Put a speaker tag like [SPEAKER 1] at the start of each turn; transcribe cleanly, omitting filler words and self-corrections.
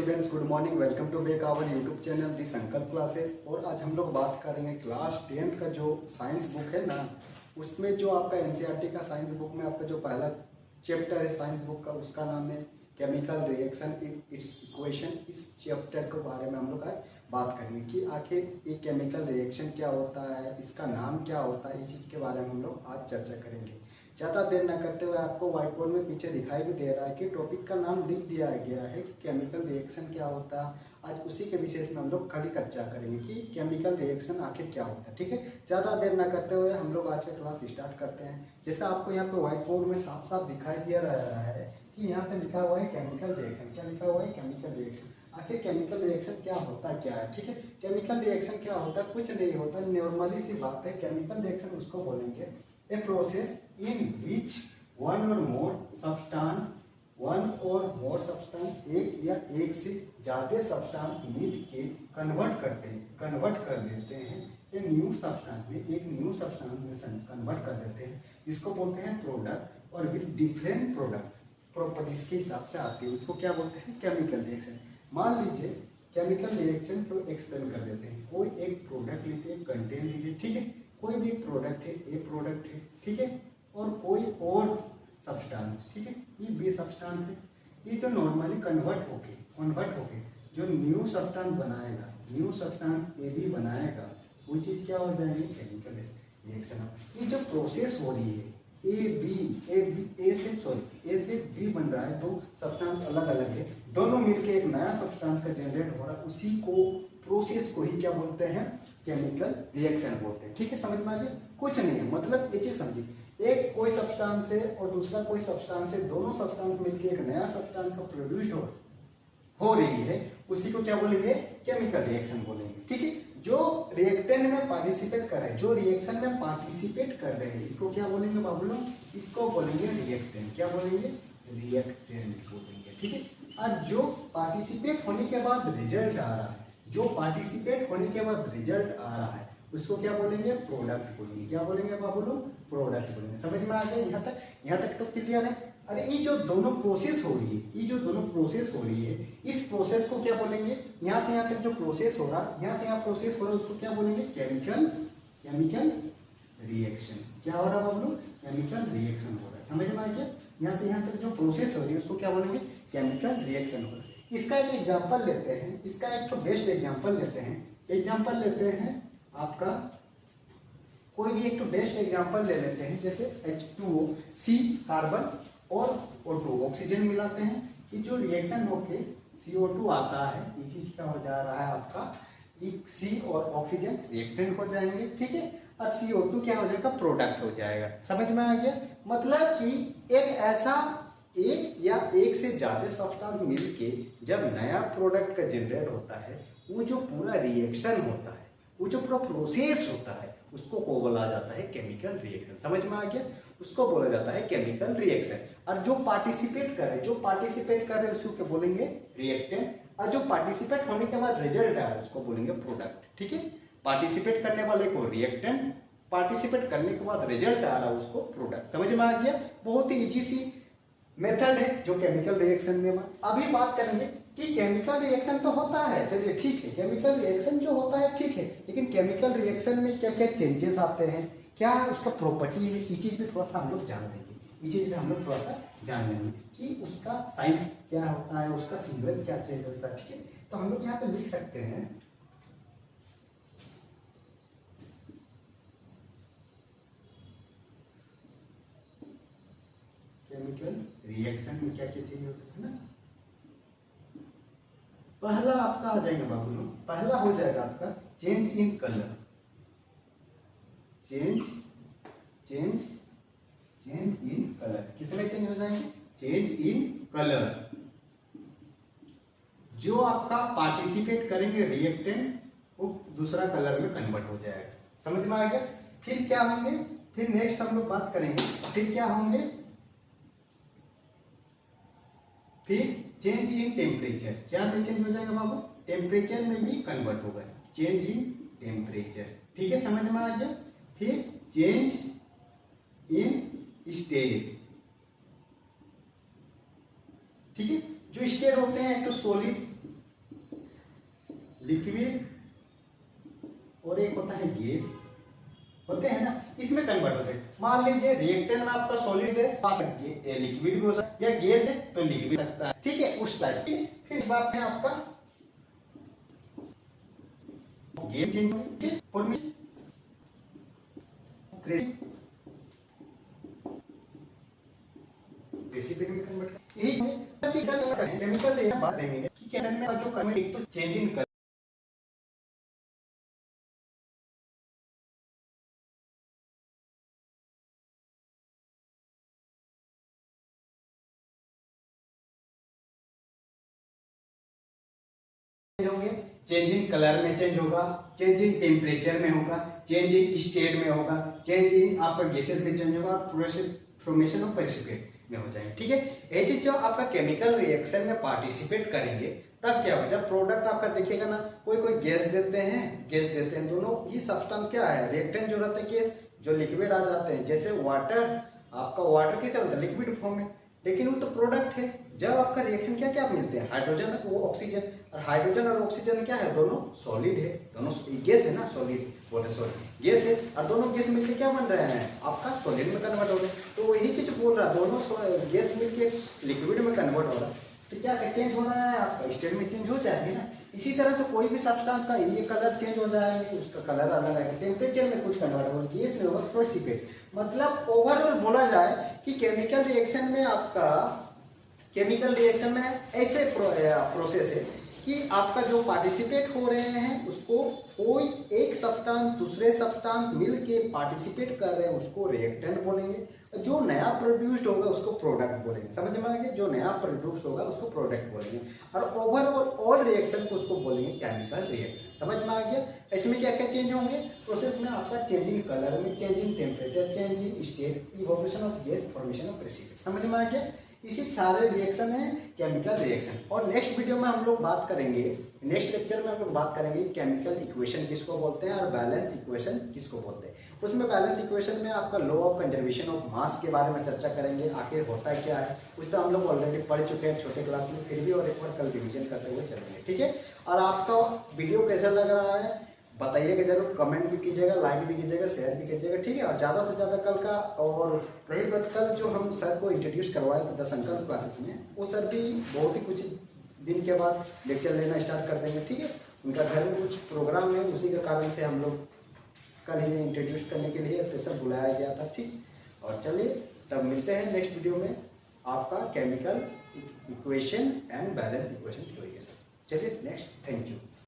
[SPEAKER 1] Students, good morning. Welcome to back our YouTube channel the Sankalp classes. और आज हम लोग बात करेंगे क्लास 10th का जो साइंस बुक है ना, उसमें जो आपका एनसीईआरटी का साइंस बुक में आपका जो पहला चैप्टर है साइंस बुक का, उसका नाम है केमिकल रिएक्शन इट्स इक्वेशन। इस चैप्टर के बारे में हम लोग आज बात करेंगे कि आखिर ये केमिकल रिएक्शन क्या होता है, इसका नाम क्या होता है। इस चीज़ के बारे में हम लोग आज चर्चा करेंगे। ज़्यादा देर न करते हुए आपको व्हाइट बोर्ड में पीछे दिखाई भी दे रहा है कि टॉपिक का नाम लिख दिया गया है कि केमिकल रिएक्शन क्या होता है। आज उसी के विशेष में हम लोग खड़ी चर्चा करेंगे कि केमिकल रिएक्शन आखिर क्या होता है। ठीक है, ज़्यादा देर न करते हुए हम लोग आज का क्लास स्टार्ट करते हैं। जैसा आपको यहाँ पे व्हाइट बोर्ड में साफ साफ दिखाई दिया रहा है कि यहाँ पे लिखा हुआ है केमिकल रिएक्शन। क्या लिखा हुआ है? Chemical reaction. आखिर केमिकल रिएक्शन क्या होता है, क्या है? ठीक है, केमिकल रिएक्शन क्या होता है? कुछ नहीं होता, नॉर्मली सी बात है। केमिकल रिएक्शन उसको बोलेंगे a process in which one और मोर सब्सटेंस एक या एक से ज़्यादा सब्सटेंस मिल के कन्वर्ट कर देते हैं एक न्यू सब्सटेंस में कन्वर्ट कर देते हैं, जिसको बोलते हैं प्रोडक्ट। और विद डिफरेंट प्रोडक्ट प्रॉपर्टीज के हिसाब से आती है, उसको क्या बोलते हैं? Chemical reaction. मान लीजिए केमिकल रिएक्शन को एक्सप्लेन कर देते हैं। कोई एक प्रोडक्ट लीजिए, कंटेंट लीजिए, ठीक है, कोई भी प्रोडक्ट है, ए प्रोडक्ट है, ठीक है, और कोई और सब्सटेंस, ठीक है, ये बी सब्सटेंस है। ये जो नॉर्मली कन्वर्ट होके जो न्यू सब्सटेंस बनाएगा, न्यू सब्सटेंस ए बी बनाएगा, वो चीज़ क्या हो जाएगी? Chemical reaction. ये जो प्रोसेस हो रही है ए से बी बन रहा है, दो सब्सटेंस अलग अलग है, दोनों मिलके एक नया सब्सटेंस का जनरेट हो रहा है, उसी को प्रोसेस को ही क्या बोलते हैं? केमिकल रिएक्शन बोलते हैं। ठीक है, समझ में आ गया? कुछ नहीं है, मतलब ये चीज समझिए, एक कोई सब्सटेंस है और दूसरा कोई सब्सटेंस है, दोनों सब्सटेंस मिलके एक नया सब्सटेंस का प्रोड्यूस हो रही है, उसी को क्या बोलेंगे? केमिकल रिएक्शन बोलेंगे। ठीक है, जो रिएक्टेंट में पार्टिसिपेट कर रहे हैं, जो रिएक्शन में पार्टिसिपेट कर रहे हैं, इसको क्या बोलेंगे बाबू लोग? इसको बोलेंगे रिएक्टेंट। क्या बोलेंगे? रिएक्टेंट बोलेंगे। ठीक है, और जो पार्टिसिपेट होने के बाद रिजल्ट आ रहा है, जो पार्टिसिपेट होने के बाद रिजल्ट आ रहा है, उसको क्या बोलेंगे? प्रोडक्ट बोलेंगे। क्या बोलेंगे बाबू लोग? प्रोडक्ट बोलेंगे। समझ में आ गया? यहाँ तक तो क्लियर है। अरे ये जो दोनों प्रोसेस हो रही है, इस प्रोसेस को क्या बोलेंगे? यहाँ से यहाँ तक जो प्रोसेस हो रहा है, यहाँ से यहाँ प्रोसेस हो रहा है, उसको क्या बोलेंगे? Chemical reaction. क्या हो रहा है बाबू लोग? केमिकल रिएक्शन हो रहा है। समझ में आ गया? यहाँ से यहाँ तक जो प्रोसेस हो रही है, उसको क्या बोलेंगे? केमिकल रिएक्शन हो रहा है। इसका एक एग्जाम्पल लेते हैं, इसका एक तो बेस्ट एग्जाम्पल लेते हैं आपका कोई भी एक तो बेस्ट एग्जांपल ले लेते हैं, जैसे H2O, C कार्बन और O2 ऑक्सीजन मिलाते हैं। ये जो रिएक्शन होके CO2 आता है, ये चीज क्या हो जा रहा है आपका? C और ऑक्सीजन रिएक्टेंट हो जाएंगे, ठीक है, और CO2 क्या हो जाएगा? प्रोडक्ट हो जाएगा। समझ में आ गया? मतलब कि एक ऐसा एक या एक से ज्यादा सब्सटेंस मिलके जब नया प्रोडक्ट का जनरेट होता है, वो जो पूरा रिएक्शन होता है, वो जो पूरा प्रोसेस होता है, उसको बोला जाता है केमिकल रिएक्शन। समझ में आ गया? उसको बोला जाता है केमिकल रिएक्शन। और जो पार्टिसिपेट कर रहे हैं उसको क्या बोलेंगे? रिएक्टेंट। और जो पार्टिसिपेट होने के बाद रिजल्ट आ रहा है, उसको बोलेंगे प्रोडक्ट। ठीक है, पार्टिसिपेट करने वाले को रिएक्टेंट, पार्टिसिपेट करने के बाद रिजल्ट आ रहा है, उसको प्रोडक्ट। समझ में आ गया? बहुत ही इजी सी मेथड है जो केमिकल रिएक्शन में। अभी बात करेंगे कि केमिकल रिएक्शन तो होता है, चलिए ठीक है, केमिकल रिएक्शन जो होता है ठीक है, लेकिन केमिकल रिएक्शन में क्या क्या चेंजेस आते हैं, क्या उसका प्रॉपर्टी है, ये चीज भी थोड़ा सा हम लोग जान लेंगे। कि उसका साइंस क्या होता है, उसका सिंबल क्या चेंज होता है। ठीक है, तो हम लोग यहाँ पे लिख सकते हैं केमिकल रिएक्शन में क्या क्या चेंज होता है ना। पहला आपका आ जाएगा बाबू लोग, पहला हो जाएगा आपका change in colour. Change in colour किसमें चेंज हो जाएंगे? Change in colour. जो आपका पार्टिसिपेट करेंगे रिएक्टेंट, वो दूसरा कलर में कन्वर्ट हो जाएगा। समझ में आ गया? फिर क्या होंगे? फिर नेक्स्ट हम लोग बात करेंगे, फिर क्या होंगे? फिर चेंज इन टेम्परेचर। क्या में चेंज हो जाएगा बाबू? टेम्परेचर में भी कन्वर्ट होगा। चेंज इन टेम्परेचर, ठीक है, समझ में आ गया? फिर चेंज इन स्टेट। ठीक है, जो स्टेट होते हैं, एक तो सॉलिड लिक्विड और एक होता है गैस, होते हैं ना, इसमें कन्वर्ट होते हैं। मान लीजिए रिएक्टेंट में आपका सॉलिड है, लिक्विड भी हो सकता है, या गैस है तो लिक्विड सकता है, ठीक है, उस टाइप की। फिर बात है आपका गैस चेंज होगी और में प्रेसिपिटेट में कन्वर्ट, यही केमिकल बात करेंगे कि केमिकल में जो कन्वर्ट, एक तो चेंज इन होंगे, चेंज इन कलर में चेंज होगा, चेंज इन टेम्परेचर में होगा, चेंज इन स्टेट में होगा, चेंज इन आपका गैसेस में चेंज होगा, फॉर्मेशन ऑफ प्रेसिपिटेट में हो जाएंगे, ठीक है। ये चीज जब आपका केमिकल रिएक्शन में पार्टिसिपेट करेंगे तब क्या होगा, जब प्रोडक्ट आपका देखिएगा ना, कोई कोई गैस देते हैं, दोनों ही सब्सटेंस क्या है, रिएक्टेंट जो रहते हैं गैस, जो लिक्विड आ जाते हैं, जैसे वाटर, आपका वाटर कैसे होता है, लिक्विड फॉर्म में, लेकिन वो तो प्रोडक्ट है। जब आपका रिएक्शन क्या क्या मिलते हैं, हाइड्रोजन वो ऑक्सीजन, और हाइड्रोजन और ऑक्सीजन क्या है, दोनों सॉलिड है, दोनों गैस है ना, सॉलिड बोले सॉरी गैस है, और दोनों गैस मिलके क्या बन रहे हैं, आपका सॉलिड में कन्वर्ट हो रहे हैं। तो वही चीज बोल रहा है, दोनों गैस मिलके लिक्विड में कन्वर्ट हो रहा है, तो क्या चेंज हो रहा है, आपका स्टेट में चेंज हो जाएगी ना। इसी तरह से कोई भी सब्सटेंस का ये कलर चेंज हो जाएगा, उसका कलर अलग आएगा, टेम्परेचर में कुछ कन्वर्ट होगा, गैस में होगा प्रेसिपिटेट। मतलब ओवरऑल बोला जाए कि केमिकल रिएक्शन में आपका, केमिकल रिएक्शन में ऐसे प्रोसेस है कि आपका जो पार्टिसिपेट हो रहे हैं उसको कोई एक सब्सटेंस दूसरे सब्सटेंस मिल के पार्टिसिपेट कर रहे हैं उसको रिएक्टेंट बोलेंगे, जो नया प्रोड्यूस्ड होगा उसको प्रोडक्ट बोलेंगे। समझ में आ गया, जो नया प्रोड्यूस होगा उसको प्रोडक्ट बोलेंगे, और ओवरऑल ऑल रिएक्शन को उसको बोलेंगे केमिकल रिएक्शन। समझ में आ गया। इसमें क्या क्या चेंज होंगे प्रोसेस में, आपका चेंज इन कलर में, change in temperature, change in state, evolution of gas, formation of precipitate. समझ में आ गया। इसी सारे रिएक्शन है केमिकल रिएक्शन। और नेक्स्ट वीडियो में हम लोग बात करेंगे, नेक्स्ट लेक्चर में हम लोग बात करेंगे केमिकल इक्वेशन किसको बोलते हैं और बैलेंस इक्वेशन किसको बोलते हैं। उसमें बैलेंस इक्वेशन में आपका law of conservation of mass के बारे में चर्चा करेंगे, आखिर होता क्या है, कुछ तो हम लोग ऑलरेडी पढ़ चुके हैं छोटे क्लास में, फिर भी और एक बार कल रिविजन करते हुए चलेंगे, ठीक है। और आपका वीडियो कैसा लग रहा है बताइएगा जरूर, कमेंट भी कीजिएगा, लाइक भी कीजिएगा, शेयर भी कीजिएगा, ठीक है। और ज़्यादा से ज़्यादा कल का, और रही बात कल जो हम सर को इंट्रोड्यूस करवाए थे 10 अंक क्लासेस में, वो सर भी बहुत ही कुछ दिन के बाद लेक्चर लेना स्टार्ट कर देंगे, ठीक है। उनका घर में कुछ प्रोग्राम है, उसी के कारण से हम लोग कल ही इंट्रोड्यूस करने के लिए स्पेशल बुलाया गया था, ठीक। और चलिए तब मिलते हैं नेक्स्ट वीडियो में आपका chemical equation and balance equation theory के साथ। चलिए नेक्स्ट, थैंक यू।